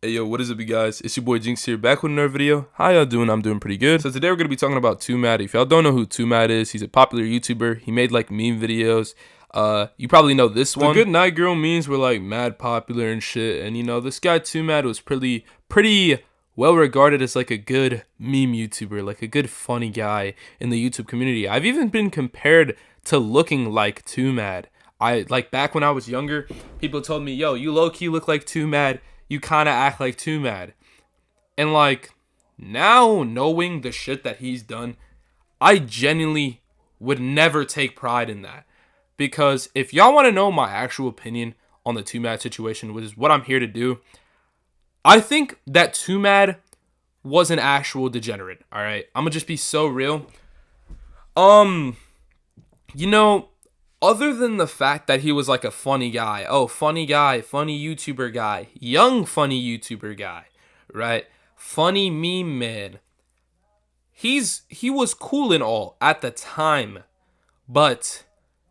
Hey yo, what is up you guys? It's your boy Jinx here, back with another video. How y'all doing? I'm doing pretty good. So today we're going to be talking about TwoMad. If y'all don't know who TwoMad is, he's a popular YouTuber. He made like meme videos. You probably know this one. The good night girl memes were like mad popular and shit. And you know, this guy TwoMad was pretty well regarded as like a good meme YouTuber, like a good funny guy in the YouTube community. I've even been compared to looking like TwoMad. Like back when I was younger, people told me, yo, you low-key look like TwoMad. You kind of act like TwoMad. And like, now knowing the shit that he's done, I genuinely would never take pride in that. Because if y'all want to know my actual opinion on the TwoMad situation, which is what I'm here to do, I think that TwoMad was an actual degenerate, alright? I'm gonna just be so real. You know, other than the fact that he was like a funny guy, funny YouTuber guy, young funny YouTuber guy, right? Funny meme man. He was cool and all at the time, but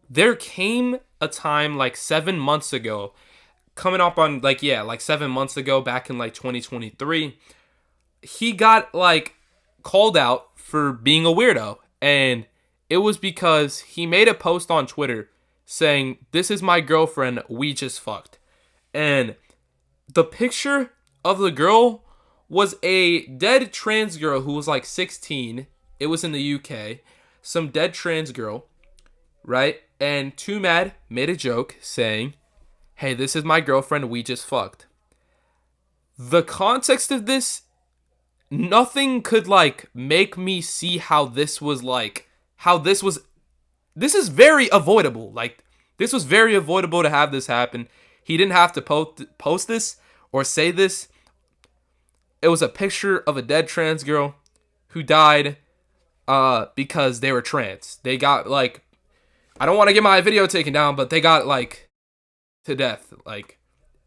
there came a time like 7 months ago, coming up on like 7 months ago, back in like 2023, he got like called out for being a weirdo, and it was because he made a post on Twitter saying, "This is my girlfriend, we just fucked." And the picture of the girl was a dead trans girl who was like 16. It was in the UK. Some dead trans girl, right? And TwoMad made a joke saying, "Hey, this is my girlfriend, we just fucked." The context of this, nothing could like make me see how this was this is very avoidable. Like, this was very avoidable to have this happen. He didn't have to post this or say this. It was a picture of a dead trans girl who died because they were trans. They got like, I don't want to get my video taken down, but they got like to death. Like,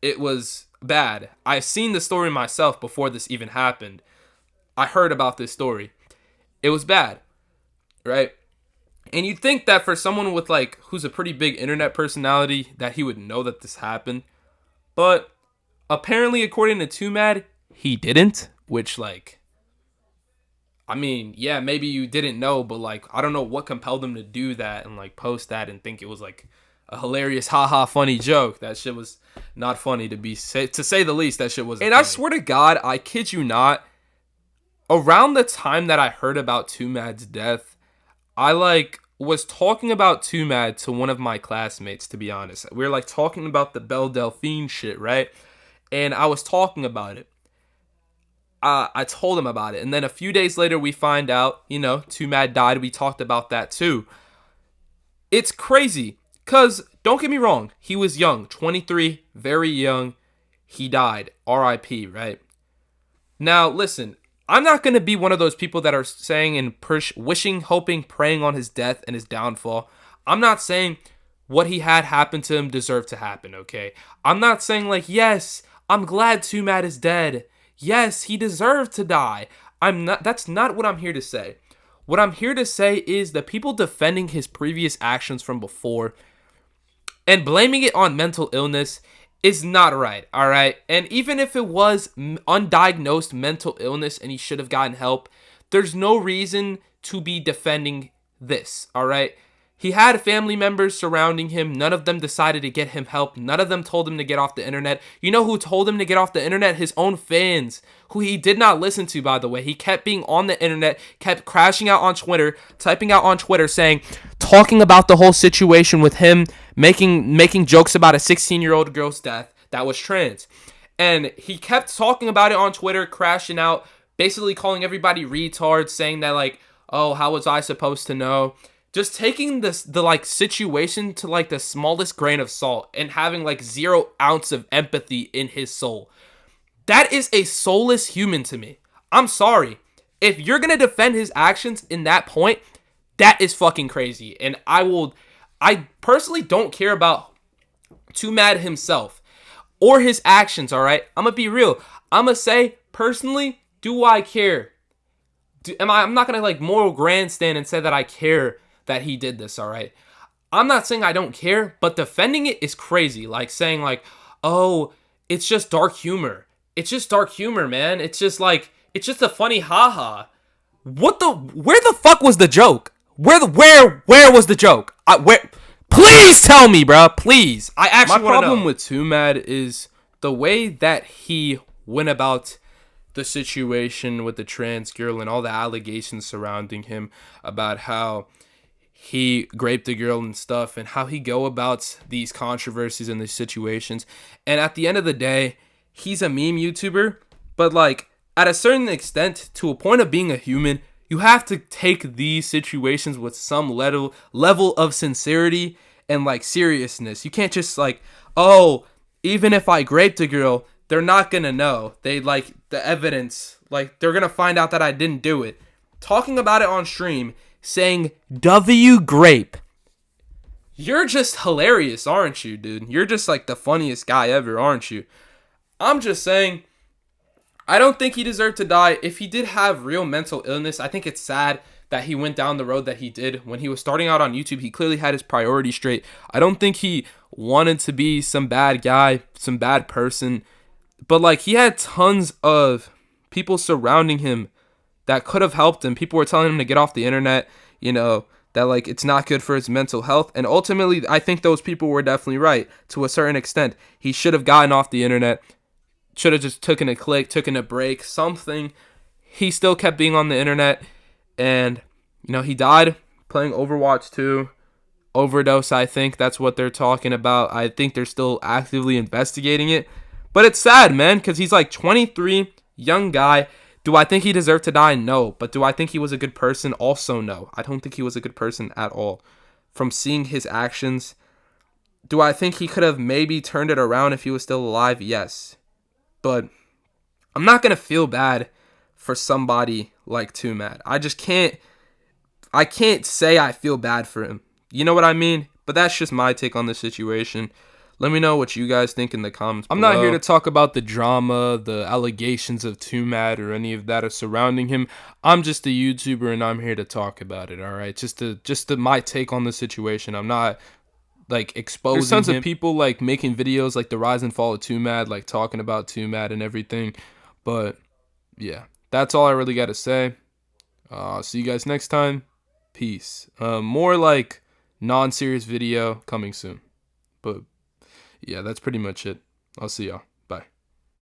it was bad. I seen the story myself before this even happened. I heard about this story. It was bad, right? And you'd think that for someone with like, who's a pretty big internet personality, that he would know that this happened. But apparently, according to TwoMad, he didn't. Which, like, I mean, yeah, maybe you didn't know, but like, I don't know what compelled him to do that and like post that and think it was like a hilarious, haha, funny joke. That shit was not funny, to say the least. That shit was. And funny. I swear to God, I kid you not, around the time that I heard about TwoMad's death, I like was talking about TwoMad to one of my classmates, to be honest. We were like talking about the Belle Delphine shit, right? And I was talking about it. I told him about it. And then a few days later, we find out, you know, TwoMad died. We talked about that too. It's crazy. Because, don't get me wrong, he was young. 23, very young. He died. R.I.P., right? Now, listen. I'm not going to be one of those people that are saying and wishing, hoping, praying on his death and his downfall. I'm not saying what he had happen to him deserved to happen, okay? I'm not saying like, yes, I'm glad TwoMad is dead. Yes, he deserved to die. That's not what I'm here to say. What I'm here to say is the people defending his previous actions from before and blaming it on mental illness is not right, all right? And even if it was undiagnosed mental illness and he should have gotten help, there's no reason to be defending this, all right? He had family members surrounding him. None of them decided to get him help. None of them told him to get off the internet. You know who told him to get off the internet? His own fans, who he did not listen to, by the way. He kept being on the internet, kept crashing out on Twitter, typing out on Twitter saying, talking about the whole situation with him, making jokes about a 16-year-old girl's death that was trans. And he kept talking about it on Twitter, crashing out, basically calling everybody retards, saying that like, oh, how was I supposed to know? Just taking the like situation to like the smallest grain of salt and having like 0 ounce of empathy in his soul. That is a soulless human to me. I'm sorry. If you're going to defend his actions in that point, that is fucking crazy. And I personally don't care about TwoMad himself or his actions, all right? I'm going to be real. I'm going to say, personally, do I care? I'm not going to like moral grandstand and say that I care that he did this, all right? I'm not saying I don't care, but defending it is crazy. Like saying like, oh, it's just dark humor. it's just dark humor, man. It's just like, it's just a funny haha. Where the fuck was the joke? Where was the joke? Please tell me, bro. Please. I actually want to know. My problem with TwoMad is the way that he went about the situation with the trans girl and all the allegations surrounding him about how he raped a girl and stuff, and how he go about these controversies and these situations. And at the end of the day, he's a meme YouTuber, but like at a certain extent, to a point of being a human, you have to take these situations with some level of sincerity and like seriousness. You can't just like, oh, even if I raped a girl, they're not gonna know. They like the evidence, like they're gonna find out that I didn't do it. Talking about it on stream, saying W grape. You're just hilarious, aren't you, dude? You're just like the funniest guy ever, aren't you? I'm just saying, I don't think he deserved to die. If he did have real mental illness, I think it's sad that he went down the road that he did. When he was starting out on YouTube, he clearly had his priorities straight. I don't think he wanted to be some bad guy, some bad person. But like, he had tons of people surrounding him that could have helped him. People were telling him to get off the internet, you know, that like it's not good for his mental health. And ultimately, I think those people were definitely right to a certain extent. He should have gotten off the internet. Should have just taken a break, something. He still kept being on the internet, and you know, he died playing Overwatch 2. Overdose, I think that's what they're talking about. I think they're still actively investigating it, but it's sad, man, because he's like 23, young guy. Do I think he deserved to die? No. But do I think he was a good person? Also no. I don't think he was a good person at all. From seeing his actions, do I think he could have maybe turned it around if he was still alive? Yes. But I'm not going to feel bad for somebody like TwoMad. I can't say I feel bad for him. You know what I mean? But that's just my take on the situation. Let me know what you guys think in the comments below. I'm not here to talk about the drama, the allegations of TwoMad, or any of that are surrounding him. I'm just a YouTuber, and I'm here to talk about it, all right? Just my take on the situation. I'm not like exposing him. There's tons of people like making videos like the rise and fall of TwoMad, like talking about TwoMad and everything. But yeah, that's all I really got to say. See you guys next time. Peace. More like non-serious video coming soon. But yeah, that's pretty much it. I'll see y'all.